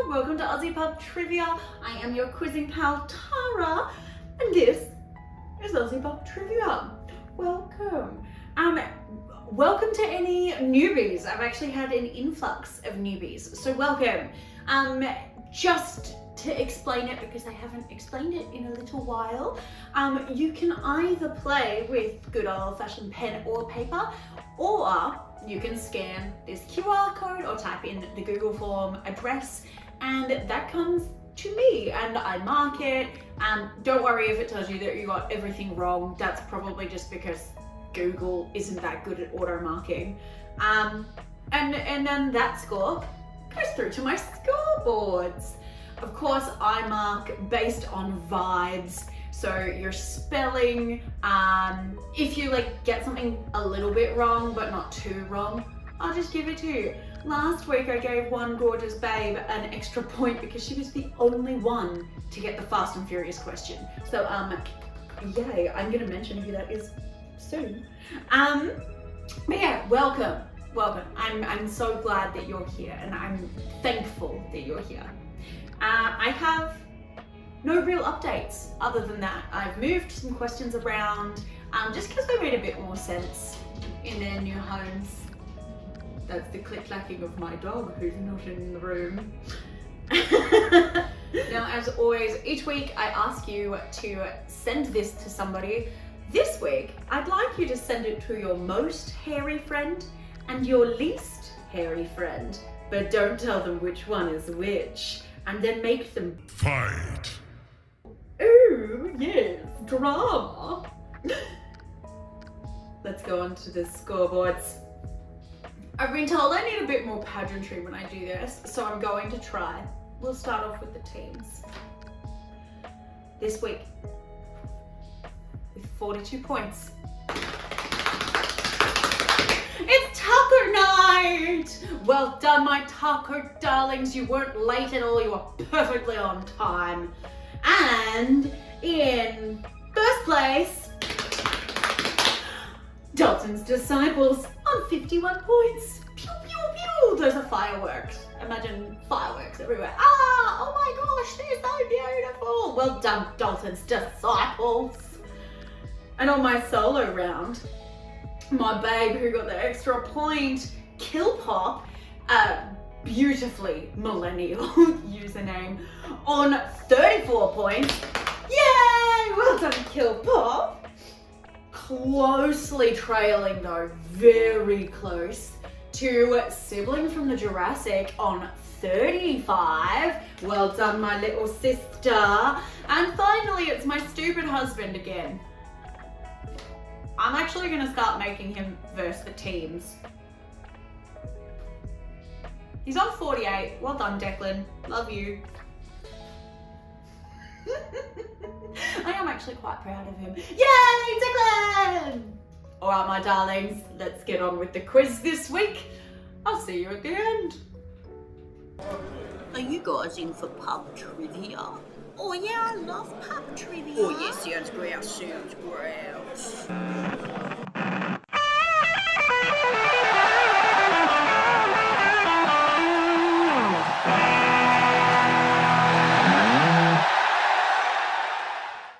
welcome to Aussie Pub Trivia. I am your quizzing pal Tara, and this is Aussie Pub Trivia. Welcome. Welcome to any newbies. I've actually had an influx of newbies, so welcome. Just to explain it, because I haven't explained it in a little while, you can either play with good old-fashioned pen or paper, or you can scan this QR code or type in the Google form address, and that comes to me and I mark it. Don't worry if it tells you that you got everything wrong. That's probably just because Google isn't that good at auto marking. And then that score goes through to my scoreboards. Of course, I mark based on vibes. So your spelling, if you get something a little bit wrong, but not too wrong, I'll just give it to you. Last week I gave one gorgeous babe an extra point because she was the only one to get the Fast and Furious question. So, yay, I'm gonna mention who that is soon. But yeah, welcome. I'm so glad that you're here, and I'm thankful that you're here. I have no real updates other than that. I've moved some questions around just because they made a bit more sense in their new homes. That's the click-clacking of my dog who's not in the room. Now, as always, each week I ask you to send this to somebody. This week, I'd like you to send it to your most hairy friend and your least hairy friend, but don't tell them which one is which, and then make them fight. Ooh, yes, drama. Let's go on to the scoreboards. I've been told I need a bit more pageantry when I do this, so I'm going to try. We'll start off with the teams. This week, with 42 points. It's taco night! Well done, my taco darlings. You weren't late at all, you were perfectly on time. And in first place, Dalton's Disciples on 51 points. Pew, pew, pew. Those are fireworks. Imagine fireworks everywhere. Oh my gosh, they're so beautiful. Well done, Dalton's Disciples. And on my solo round, my babe who got the extra point, Kill Pop, beautifully millennial username, on 34 points. Yay! Well done, Kill Pop. Closely trailing though, very close, to Sibling from the Jurassic on 35. Well done, my little sister. And finally, it's my stupid husband again. I'm actually gonna start making him verse the teams. He's on 48. Well done, Declan. Love you. I am actually quite proud of him. Yay, Declan! All right, my darlings, let's get on with the quiz this week. I'll see you at the end. Are you guys in for pub trivia? Oh yeah, I love pub trivia. Oh yes, sounds great, sounds great.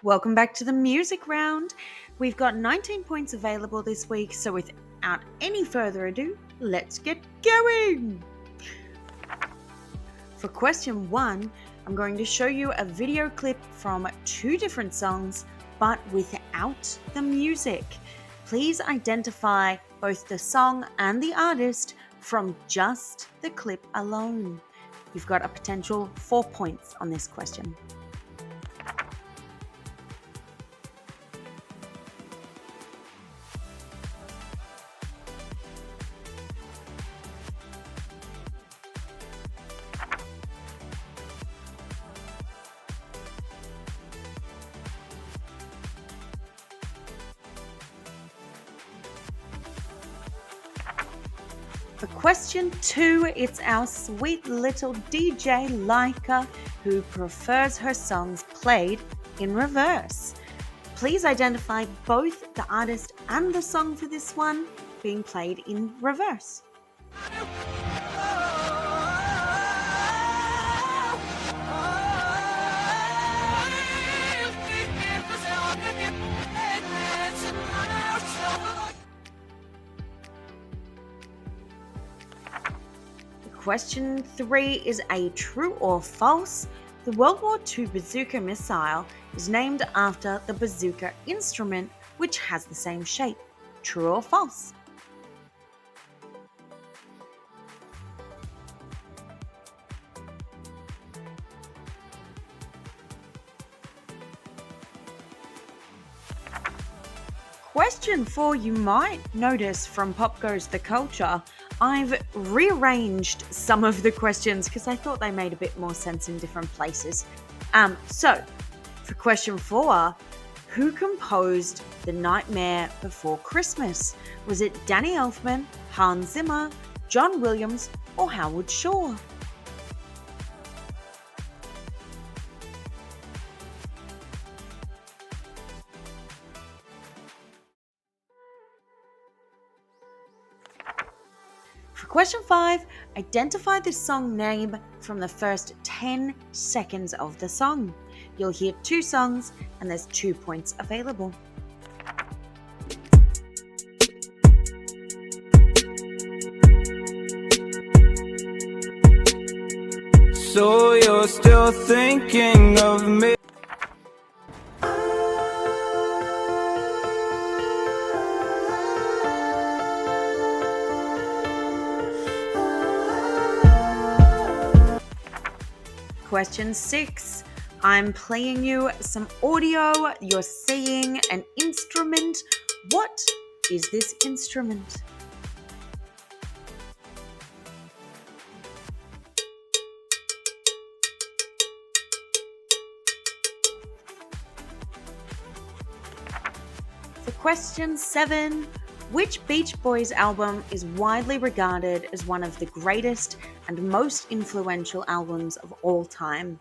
Welcome back to the music round. We've got 19 points available this week, so without any further ado, let's get going. For question 1, I'm going to show you a video clip from 2 different songs, but without the music. Please identify both the song and the artist from just the clip alone. You've got a potential 4 points on this question. For question 2, it's our sweet little DJ Laika who prefers her songs played in reverse. Please identify both the artist and the song for this one being played in reverse. question 3 is a true or false. The World War II bazooka missile is named after the bazooka instrument, which has the same shape. True or false? Question 4, you might notice from Pop Goes the Culture, I've rearranged some of the questions because I thought they made a bit more sense in different places. So, for question 4, who composed The Nightmare Before Christmas? Was it Danny Elfman, Hans Zimmer, John Williams, or Howard Shore? For question 5, identify the song name from the first 10 seconds of the song. You'll hear 2 songs and there's 2 points available. So you're still thinking of me? Question 6. I'm playing you some audio. You're seeing an instrument. What is this instrument? For question 7, which Beach Boys album is widely regarded as one of the greatest and most influential albums of all time?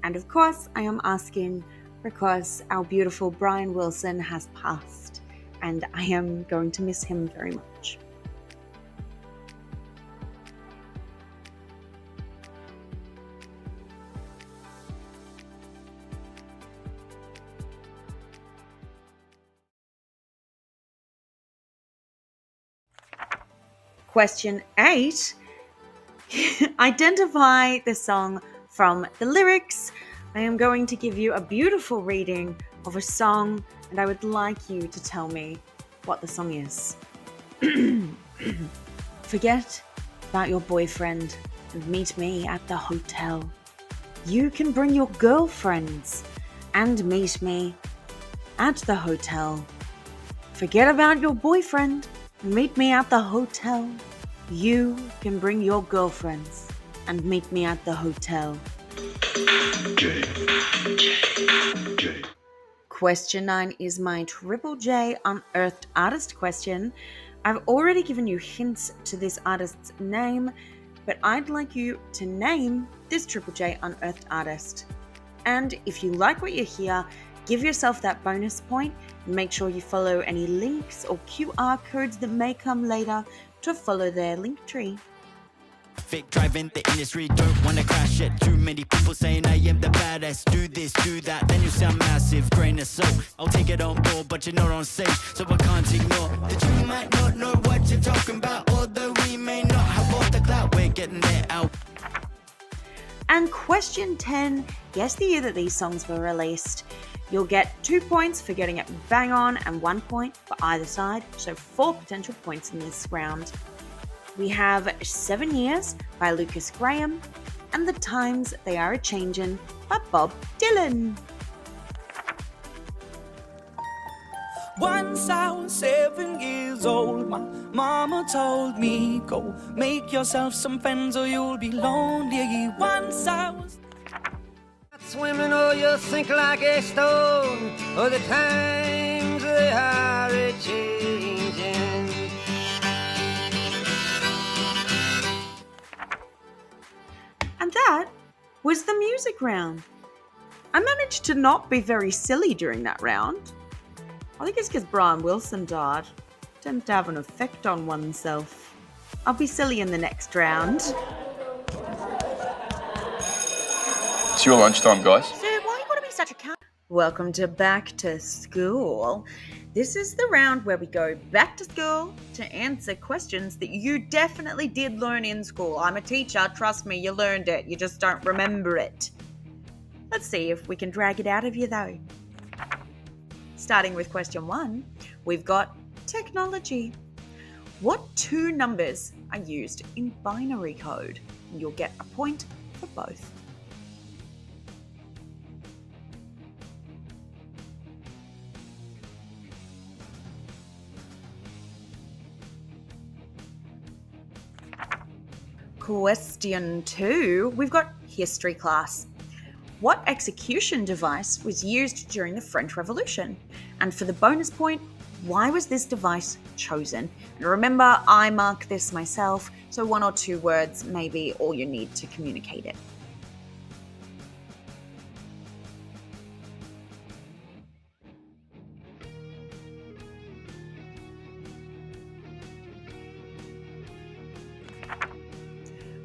And of course, I am asking because our beautiful Brian Wilson has passed, and I am going to miss him very much. Question 8. Identify the song from the lyrics. I am going to give you a beautiful reading of a song, and I would like you to tell me what the song is. Forget about your boyfriend and meet me at the hotel. You can bring your girlfriends and meet me at the hotel. Forget about your boyfriend and meet me at the hotel. You can bring your girlfriends and meet me at the hotel. Question 9 is my Triple J Unearthed Artist question. I've already given you hints to this artist's name, but I'd like you to name this Triple J Unearthed artist. And if you like what you hear, give yourself that bonus point and make sure you follow any links or QR codes that may come later to follow their link tree. Driving the industry, don't wanna crash it. Too many people saying I am the baddest. Do this, do that, then you sound massive. Grain of salt, I'll take it on board, but you're not on stage, so I can't ignore that you might not know what you're talking about, although we may not have all the clout. We're getting there out. And question 10, guess the year that these songs were released. You'll get 2 points for getting it bang on and 1 point for either side, so 4 potential points in this round. We have 7 Years by Lucas Graham and The Times They Are A-Changin' by Bob Dylan. Once I was 7 years old, my mama told me, go make yourself some friends or you'll be lonely. Once I was swimming, or you sink like a stone, or the times they are a-changin'. And that was the music round. I managed to not be very silly during that round. I think it's because Brian Wilson died. Tend to have an effect on oneself. I'll be silly in the next round. It's your lunchtime, guys. Sir, why you gotta be such a cunt? Welcome to Back to School. This is the round where we go back to school to answer questions that you definitely did learn in school. I'm a teacher, trust me, you learned it. You just don't remember it. Let's see if we can drag it out of you though. Starting with question 1, we've got technology. What 2 numbers are used in binary code? You'll get a point for both. Question 2, we've got history class. What execution device was used during the French Revolution? And for the bonus point, why was this device chosen? And remember, I mark this myself, so 1 or 2 words may be all you need to communicate it.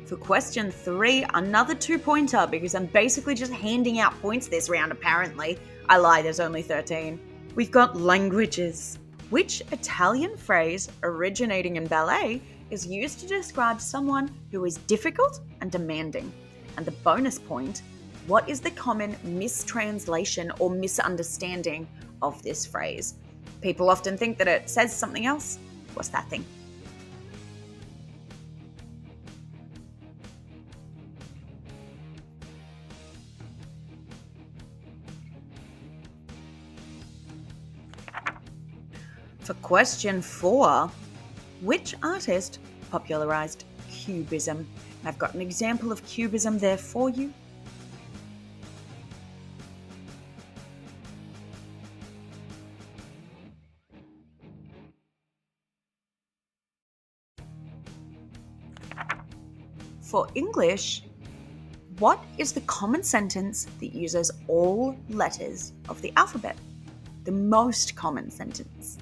For question 3, another 2-pointer because I'm basically just handing out points this round apparently. I lie, there's only 13. We've got languages. Which Italian phrase originating in ballet is used to describe someone who is difficult and demanding? And the bonus point, what is the common mistranslation or misunderstanding of this phrase? People often think that it says something else. What's that thing? For question 4, which artist popularized Cubism? And I've got an example of Cubism there for you. For English, what is the common sentence that uses all letters of the alphabet? The most common sentence.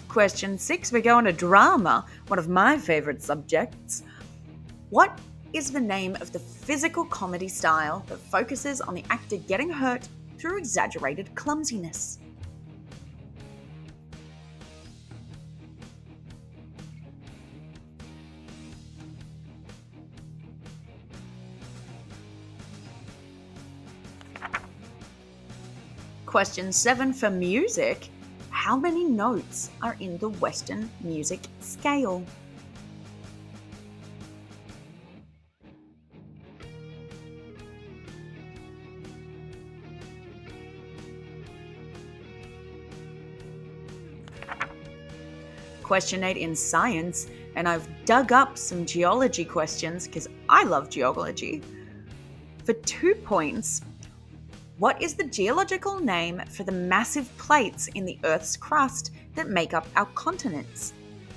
Question 6, we're going to drama, one of my favorite subjects. What is the name of the physical comedy style that focuses on the actor getting hurt through exaggerated clumsiness? Question 7 for music. How many notes are in the Western music scale? Question 8 in science, and I've dug up some geology questions because I love geology. For 2 points, what is the geological name for the massive plates in the Earth's crust that make up our continents?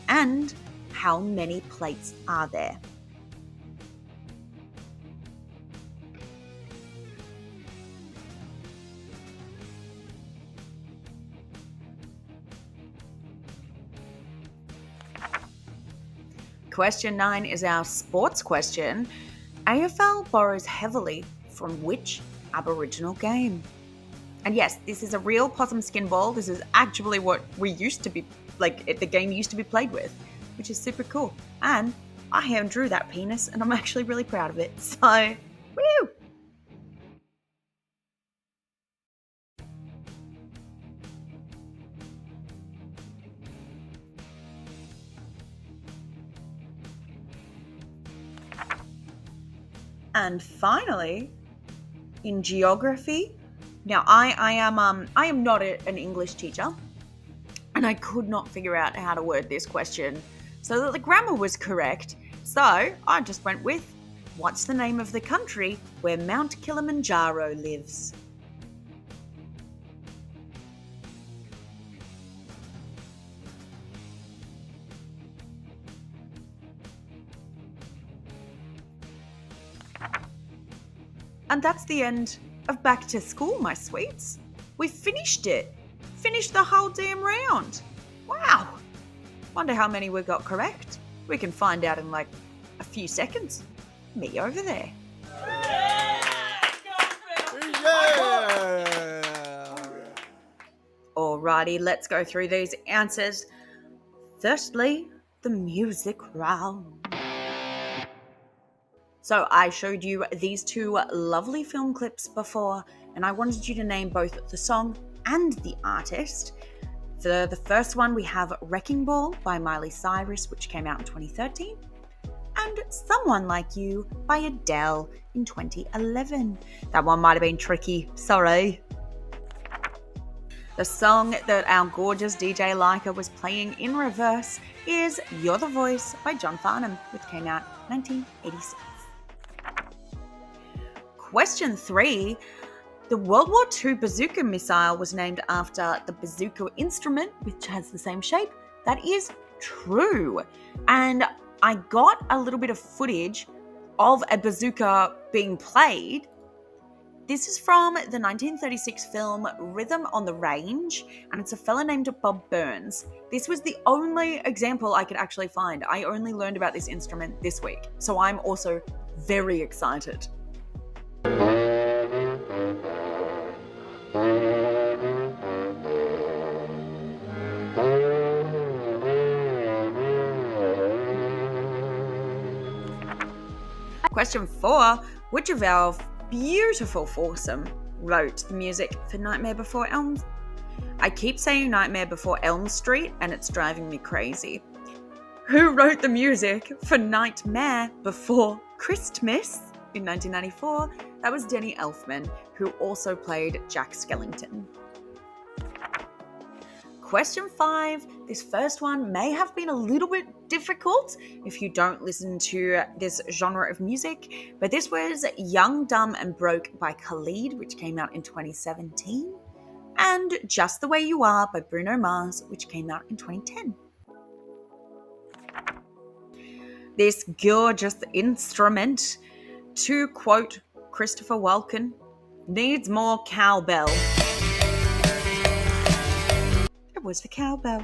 And how many plates are there? Question 9 is our sports question. AFL borrows heavily from which Aboriginal game? And yes, this is a real possum skin ball. This is actually what we used to be, the game used to be played with, which is super cool. And I hand drew that penis and I'm actually really proud of it. So, woo! And finally, in geography, now I am not an English teacher, and I could not figure out how to word this question so that the grammar was correct. So I just went with, what's the name of the country where Mount Kilimanjaro lives? And that's the end of Back to School, my sweets. We finished it. finished the whole damn round. Wow. Wonder how many we got correct. We can find out in like a few seconds. Me over there. Alrighty, let's go through these answers. Firstly, the music round. So I showed you these two lovely film clips before, and I wanted you to name both the song and the artist. For the first one, we have Wrecking Ball by Miley Cyrus, which came out in 2013, and Someone Like You by Adele in 2011. That one might have been tricky, sorry. The song that our gorgeous DJ Leica was playing in reverse is You're the Voice by John Farnham, which came out in 1986. Question 3. The World War II bazooka missile was named after the bazooka instrument, which has the same shape. That is true. And I got a little bit of footage of a bazooka being played. This is from the 1936 film Rhythm on the Range, and it's a fella named Bob Burns. This was the only example I could actually find. I only learned about this instrument this week, so I'm also very excited. Question 4. Which of our beautiful foursome wrote the music for Nightmare Before Elm? I keep saying Nightmare Before Elm Street and it's driving me crazy. Who wrote the music for Nightmare Before Christmas in 1994? That was Danny Elfman, who also played Jack Skellington. Question 5. This first one may have been a little bit difficult if you don't listen to this genre of music, but this was Young, Dumb and Broke by Khalid, which came out in 2017, and Just the Way You Are by Bruno Mars, which came out in 2010. This gorgeous instrument, to quote Christopher Walken, needs more cowbell. It was the cowbell.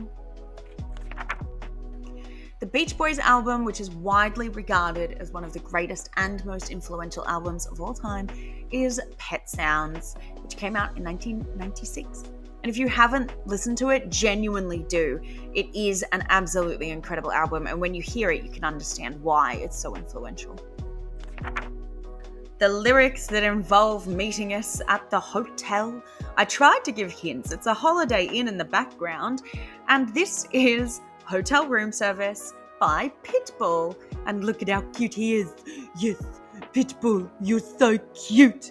The Beach Boys album, which is widely regarded as one of the greatest and most influential albums of all time, is Pet Sounds, which came out in 1996. And if you haven't listened to it, genuinely do. It is an absolutely incredible album, and when you hear it, you can understand why it's so influential. The lyrics that involve meeting us at the hotel. I tried to give hints. It's a Holiday Inn in the background, and this is Hotel Room Service by Pitbull. And look at how cute he is. Yes, Pitbull, you're so cute.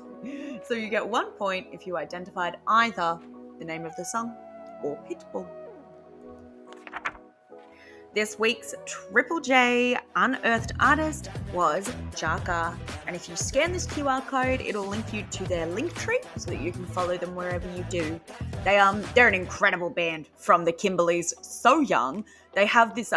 So you get 1 point if you identified either the name of the song or Pitbull. This week's Triple J unearthed artist was Jaka. And if you scan this QR code, it'll link you to their Linktree so that you can follow them wherever you do. They're an incredible band from the Kimberleys, so young. They have this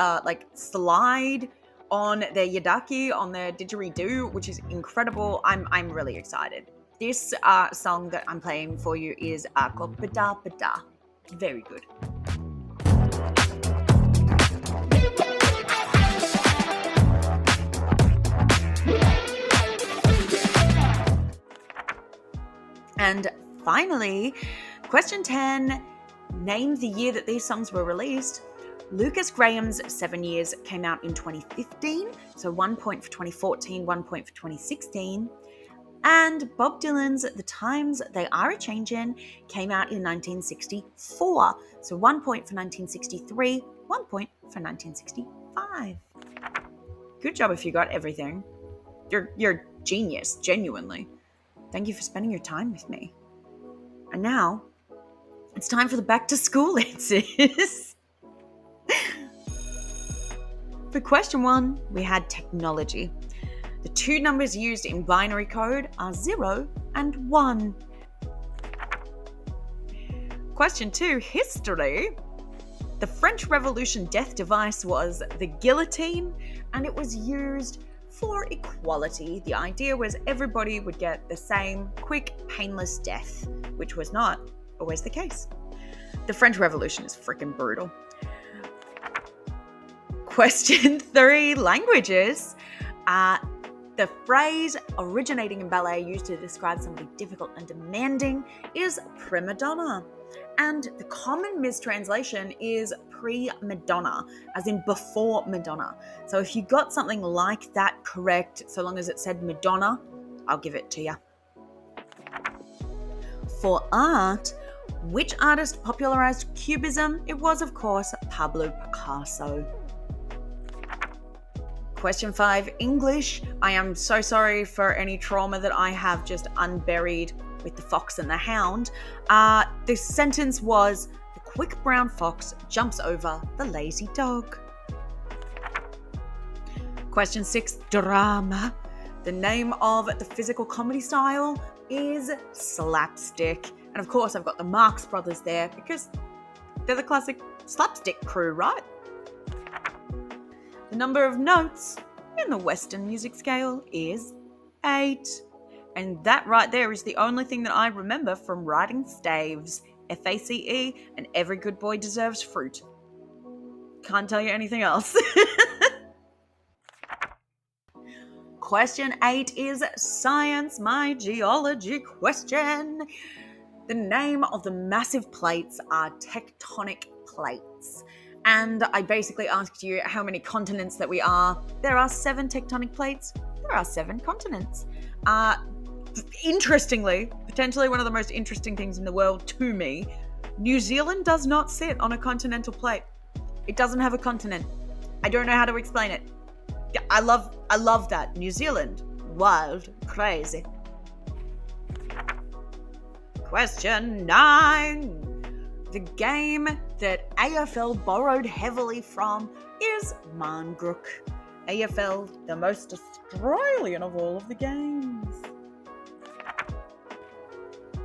slide on their Yadaki, on their didgeridoo, which is incredible. I'm really excited. This song that I'm playing for you is called Bada Bada. Very good. And finally, question 10, name the year that these songs were released. Lucas Graham's 7 Years came out in 2015, so 1 point for 2014, 1 point for 2016. And Bob Dylan's The Times They Are A-Changin' came out in 1964, so 1 point for 1963, 1 point for 1965. Good job if you got everything. You're a genius, genuinely. Thank you for spending your time with me. And now, it's time for the back to school answers. For question 1, we had technology. The two numbers used in binary code are 0 and 1. Question 2, history. The French Revolution death device was the guillotine, and it was used for equality. The idea was everybody would get the same quick, painless death, which was not always the case. The French Revolution is freaking brutal. Question 3, languages. The phrase originating in ballet used to describe somebody difficult and demanding is prima donna. And the common mistranslation is pre-Madonna, as in before Madonna. So if you got something like that correct, so long as it said Madonna, I'll give it to you. For art, which artist popularized Cubism? It was, of course, Pablo Picasso. Question 5, English. I am so sorry for any trauma that I have just unburied with the fox and the hound. The sentence was, the quick brown fox jumps over the lazy dog. Question 6, drama. The name of the physical comedy style is slapstick. And of course, I've got the Marx Brothers there because they're the classic slapstick crew, right? The number of notes in the Western music scale is 8. And that right there is the only thing that I remember from writing staves, FACE, and every good boy deserves fruit. Can't tell you anything else. Question 8 is science, my geology question. The name of the massive plates are tectonic plates. And I basically asked you how many continents that we are. There are 7 tectonic plates. There are 7 continents. Interestingly, potentially one of the most interesting things in the world to me, New Zealand does not sit on a continental plate. It doesn't have a continent. I don't know how to explain it. I love that. New Zealand. Wild. Crazy. Question 9. The game that AFL borrowed heavily from is Marngrook. AFL, the most Australian of all of the games.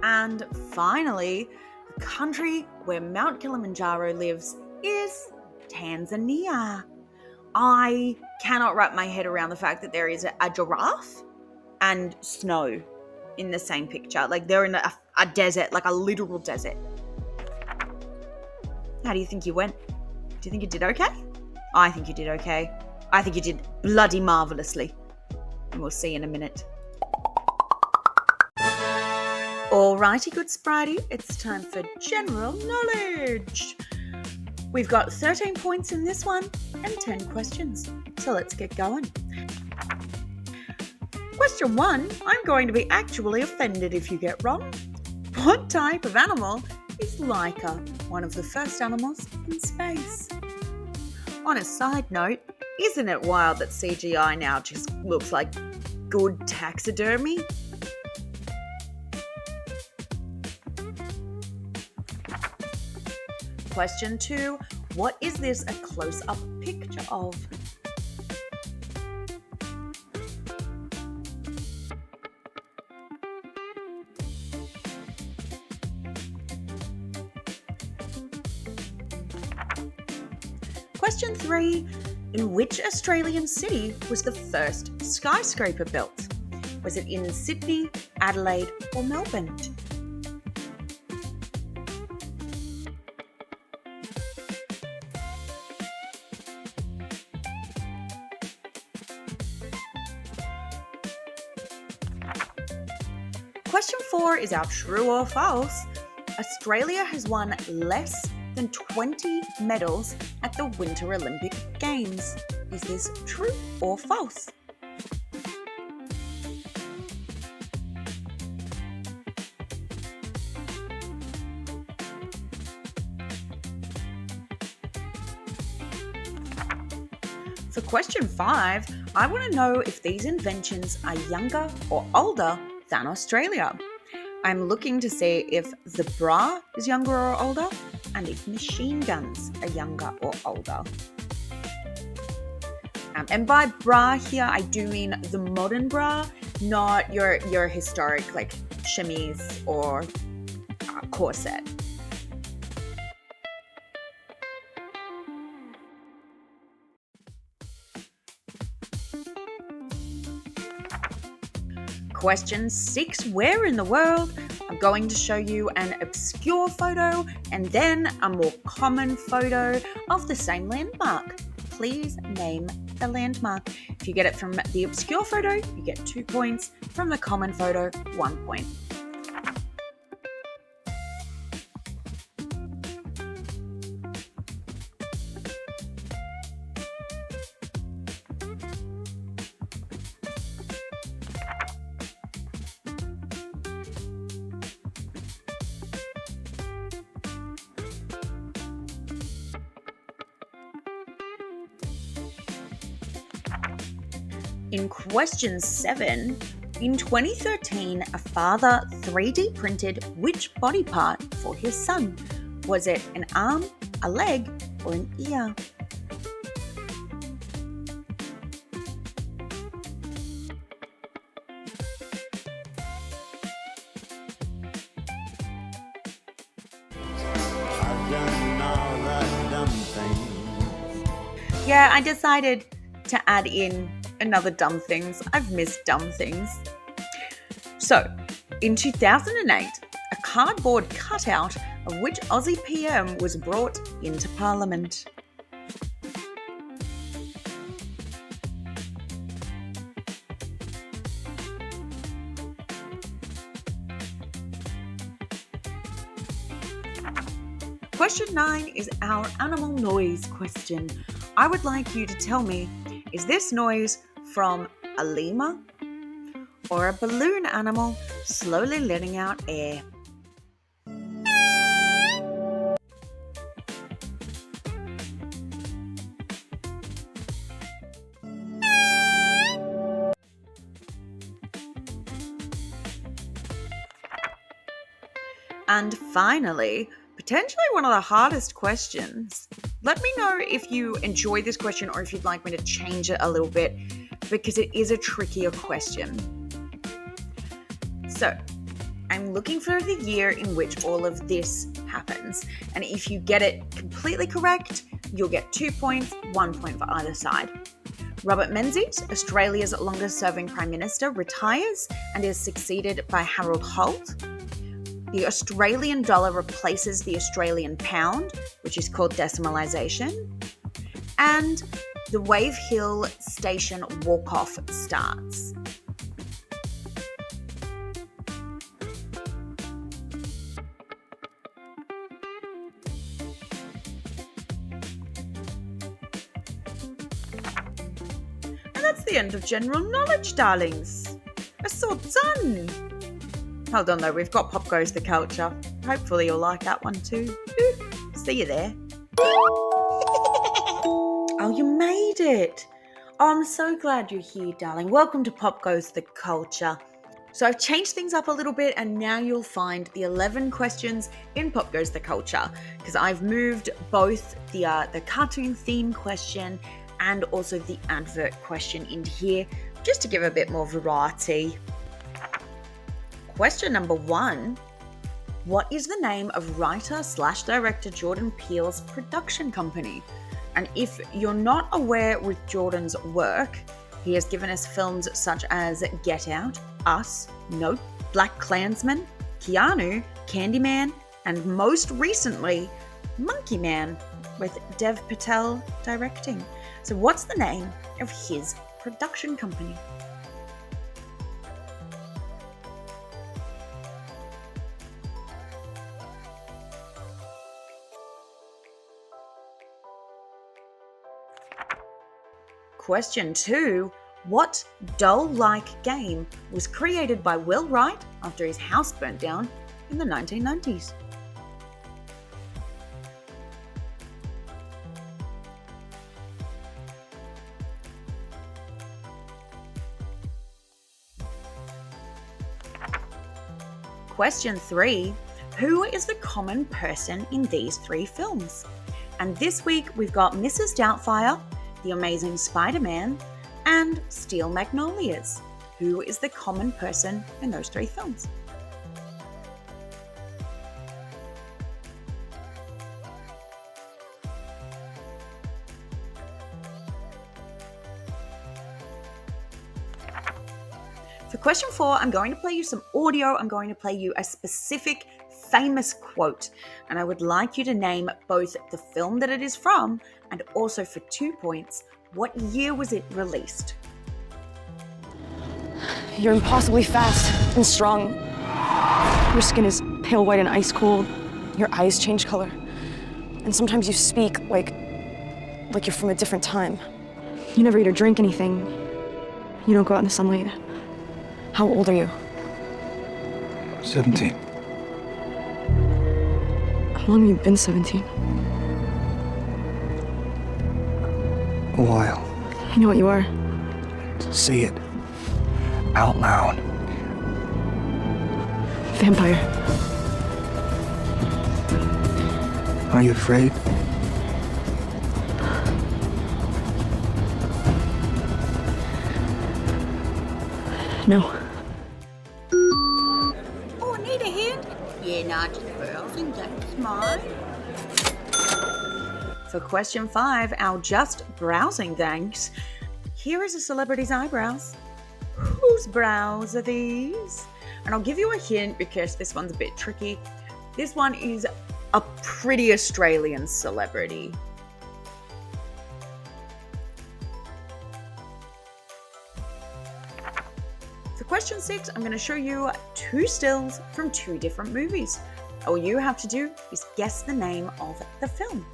And finally, the country where Mount Kilimanjaro lives is Tanzania. I cannot wrap my head around the fact that there is a giraffe and snow in the same picture. Like they're in a desert, like a literal desert. How do you think you went? Do you think you did okay? I think you did okay. I think you did bloody marvelously. And we'll see in a minute. Alrighty, good Spritey, it's time for general knowledge. We've got 13 points in this one and 10 questions, so let's get going. Question 1, I'm going to be actually offended if you get wrong. What type of animal is Laika, one of the first animals in space? On a side note, isn't it wild that CGI now just looks like good taxidermy? Question 2, what is this a close-up picture of? Question 3, in which Australian city was the first skyscraper built? Was it in Sydney, Adelaide, or Melbourne? Question 4 is our true or false. Australia has won less than 20 medals at the Winter Olympic Games. Is this true or false? For question 5, I want to know if these inventions are younger or older than Australia. I'm looking to see if the bra is younger or older and if machine guns are younger or older. And by bra here, I do mean the modern bra, not your historic like chemise or corset. Question 6, where in the world? I'm going to show you an obscure photo and then a more common photo of the same landmark. Please name the landmark. If you get it from the obscure photo, you get 2 points. From the common photo, 1 point. In question 7, in 2013, a father 3D printed which body part for his son? Was it an arm, a leg, or an ear? I've done all the dumb things. Yeah, I decided to add in another dumb things. I've missed dumb things. So, in 2008, a cardboard cutout of which Aussie PM was brought into Parliament? Question 9 is our animal noise question. I would like you to tell me, is this noise from a lemur or a balloon animal slowly letting out air? And finally, potentially one of the hardest questions. Let me know if you enjoy this question or if you'd like me to change it a little bit, because it is a trickier question. So, I'm looking for the year in which all of this happens. And if you get it completely correct, you'll get 2 points, 1 point for either side. Robert Menzies, Australia's longest-serving Prime Minister, retires and is succeeded by Harold Holt. The Australian dollar replaces the Australian pound, which is called decimalisation. And the Wave Hill Station walk-off starts. And that's the end of general knowledge, darlings. It's all done. Hold on though, we've got Pop Goes the Culture. Hopefully you'll like that one too. See you there. Oh, you made it. Oh, I'm so glad you're here, darling. Welcome to Pop Goes the Culture. So I've changed things up a little bit and now you'll find the 11 questions in Pop Goes the Culture because I've moved both the cartoon theme question and also the advert question into here just to give a bit more variety. Question number 1. What is the name of writer/director Jordan Peele's production company? And if you're not aware with Jordan's work, he has given us films such as Get Out, Us, Nope, Black Klansman, Keanu, Candyman, and most recently, Monkey Man, with Dev Patel directing. So what's the name of his production company? Question 2. What doll-like game was created by Will Wright after his house burnt down in the 1990s? Question 3. Who is the common person in these 3 films? And this week we've got Mrs. Doubtfire, The Amazing Spider-Man, and Steel Magnolias. Who is the common person in those 3 films? For question 4, I'm going to play you some audio. I'm going to play you a specific famous quote, and I would like you to name both the film that it is from and also, for 2 points, what year was it released? You're impossibly fast and strong. Your skin is pale white and ice cold. Your eyes change color. And sometimes you speak like you're from a different time. You never eat or drink anything. You don't go out in the sunlight. How old are you? 17. How long have you been 17? A while. I know what you are. Say it. Out loud. Vampire. Are you afraid? No. Oh, need a hand? Yeah, not just browsing, that's mine. For question 5, our just browsing thanks. Here is a celebrity's eyebrows. Whose brows are these? And I'll give you a hint because this one's a bit tricky. This one is a pretty Australian celebrity. For question 6, I'm going to show you 2 stills from 2 different movies. All you have to do is guess the name of the film.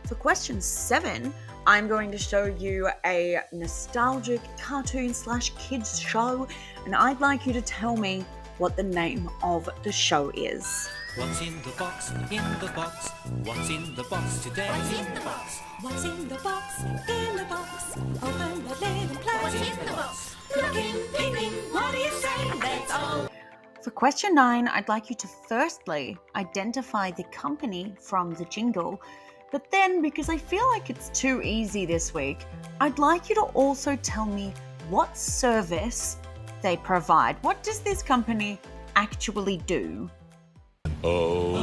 For question 7, I'm going to show you a nostalgic cartoon/kids show, and I'd like you to tell me what the name of the show is. What's in the box? In the box. What's in the box today? What's in the box? What's in the box? In the box. Open the lid and play. What's in the box? Looking, peeping, what do you say? Let's all. For question 9, I'd like you to firstly identify the company from the jingle, but then, because I feel like it's too easy this week, I'd like you to also tell me what service they provide. What does this company actually do? O'Brien.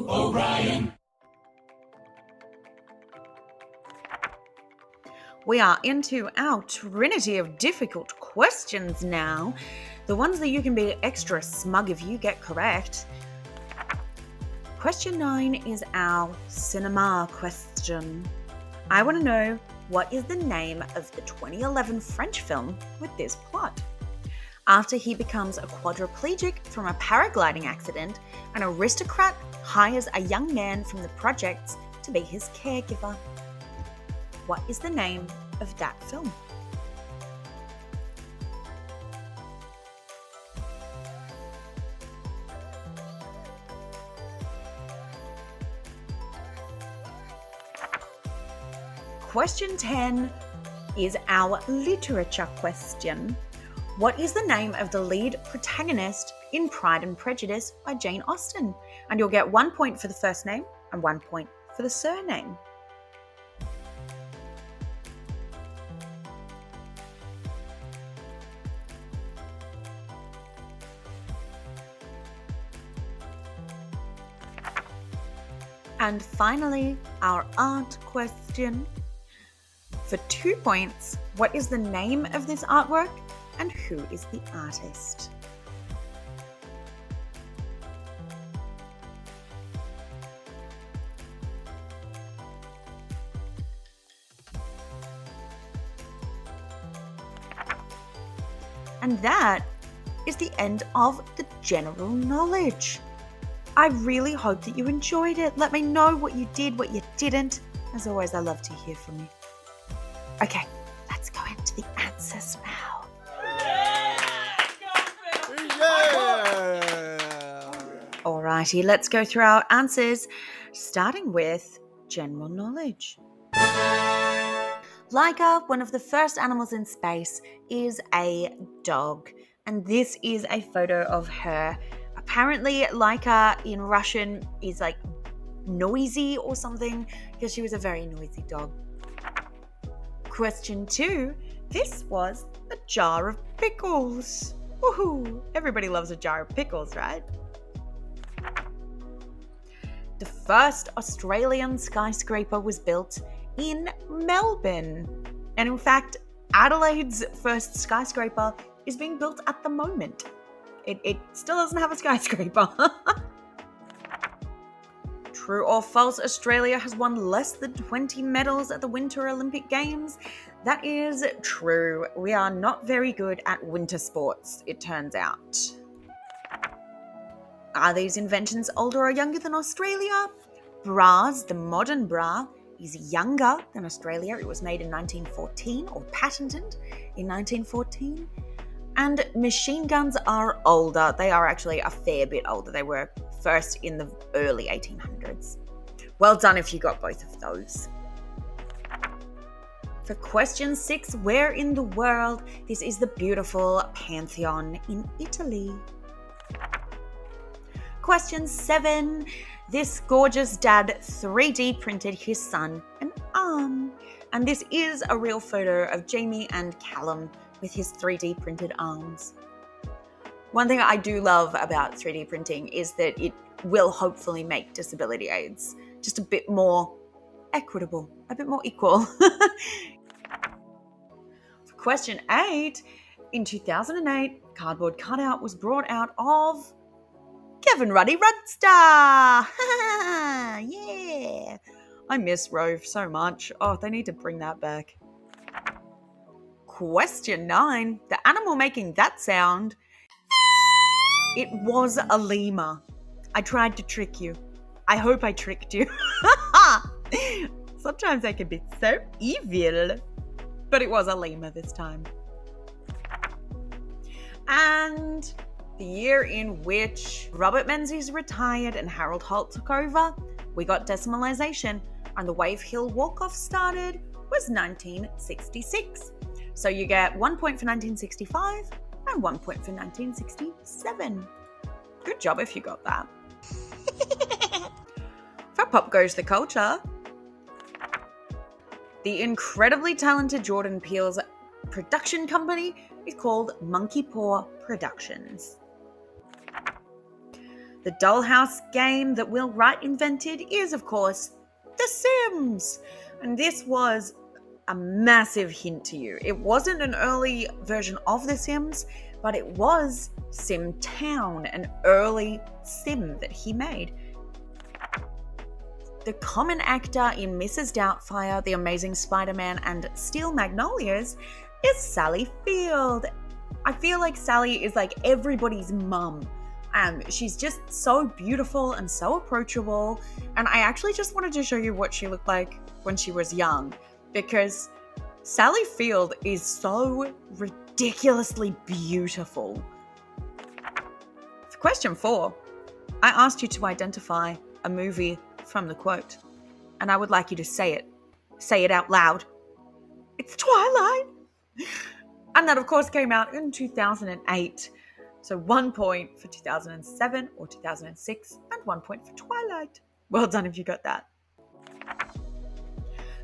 O'Brien. We are into our trinity of difficult questions now. The ones that you can be extra smug if you get correct. Question 9 is our cinema question. I want to know, what is the name of the 2011 French film with this plot? After he becomes a quadriplegic from a paragliding accident, an aristocrat hires a young man from the projects to be his caregiver. What is the name of that film? Question 10 is our literature question. What is the name of the lead protagonist in Pride and Prejudice by Jane Austen? And you'll get 1 point for the first name and 1 point for the surname. And finally, our art question. For 2 points, what is the name of this artwork and who is the artist? And that is the end of the general knowledge. I really hope that you enjoyed it. Let me know what you did, what you didn't. As always, I love to hear from you. Okay, let's go into the answers now. Alrighty, let's go through our answers, starting with general knowledge. Laika, one of the first animals in space, is a dog. And this is a photo of her. Apparently, Laika in Russian is like noisy or something, because she was a very noisy dog. Question 2. This was a jar of pickles. Woohoo! Everybody loves a jar of pickles, right? The first Australian skyscraper was built in Melbourne. And in fact, Adelaide's first skyscraper is being built at the moment. It still doesn't have a skyscraper. True or false, Australia has won less than 20 medals at the Winter Olympic Games? That is true. We are not very good at winter sports, it turns out. Are these inventions older or younger than Australia? Bras, the modern bra, is younger than Australia. It was made in 1914 or patented in 1914. And machine guns are older. They are actually a fair bit older. They were first in the early 1800s. Well done if you got both of those. For question 6, where in the world? This is the beautiful Pantheon in Italy. Question 7, this gorgeous dad 3D printed his son an arm. And this is a real photo of Jamie and Callum with his 3D printed arms. One thing I do love about 3D printing is that it will hopefully make disability aids just a bit more equitable, a bit more equal. For question 8, in 2008, cardboard cutout was brought out of Kevin Ruddy Rudstar. Yeah. I miss Rove so much. Oh, they need to bring that back. Question 9, the animal making that sound, it was a lemur. I tried to trick you. I hope I tricked you. Sometimes I can be so evil. But it was a lemur this time. And the year in which Robert Menzies retired and Harold Holt took over, we got decimalization, and the Wave Hill walk-off started was 1966. So you get 1 point for 1965 and 1 point for 1967. Good job if you got that. For Pop Goes the Culture, the incredibly talented Jordan Peele's production company is called Monkey Paw Productions. The dollhouse game that Will Wright invented is, of course, The Sims. And this was a massive hint to you. It wasn't an early version of The Sims, but it was Sim Town, an early sim that he made. The common actor in Mrs. Doubtfire, The Amazing Spider-Man, and Steel Magnolias is Sally Field. I feel like Sally is like everybody's mum. She's just so beautiful and so approachable. And I actually just wanted to show you what she looked like when she was young, because Sally Field is so ridiculously beautiful. For question 4, I asked you to identify a movie from the quote, and I would like you to say it out loud. It's Twilight! And that of course came out in 2008. So 1 point for 2007 or 2006 and 1 point for Twilight. Well done if you got that.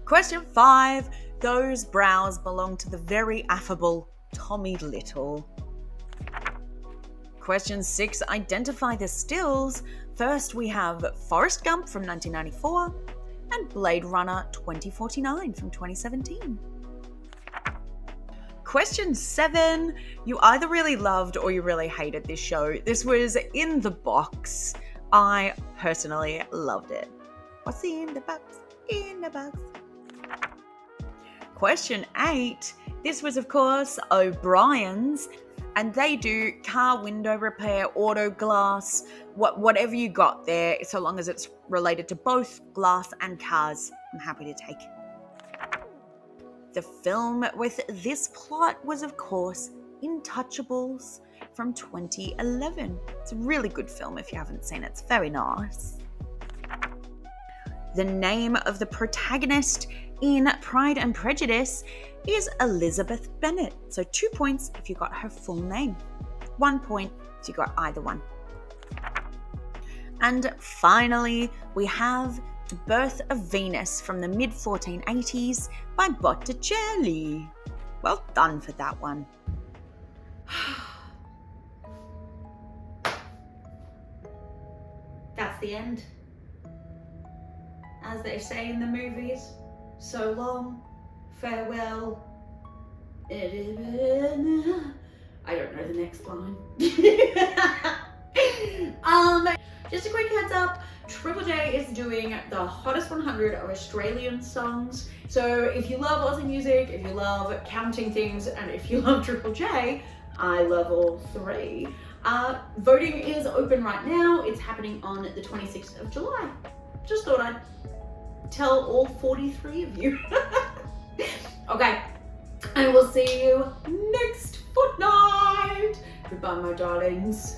Question 5, those brows belong to the very affable Tommy Little. Question 6, identify the stills. First we have Forrest Gump from 1994 and Blade Runner 2049 from 2017. Question 7, you either really loved or you really hated this show. This was In the Box. I personally loved it. What's in the box? In the box. Question 8, this was of course O'Brien's, and they do car window repair, auto glass, whatever you got there, so long as it's related to both glass and cars, I'm happy to take. The film with this plot was, of course, Intouchables from 2011. It's a really good film if you haven't seen it. It's very nice. The name of the protagonist in Pride and Prejudice is Elizabeth Bennet. So 2 points if you got her full name. 1 point if you got either one. And finally, we have The Birth of Venus from the mid-1480s by Botticelli. Well done for that one. That's the end. As they say in the movies, so long, farewell. I don't know the next line. Just a quick heads up, Triple J is doing the hottest 100 of Australian songs. So if you love Aussie music, if you love counting things, and if you love Triple J, I love all three. Voting is open right now. It's happening on the 26th of July. Just thought I'd tell all 43 of you. Okay, I will see you next fortnight. Goodbye, my darlings.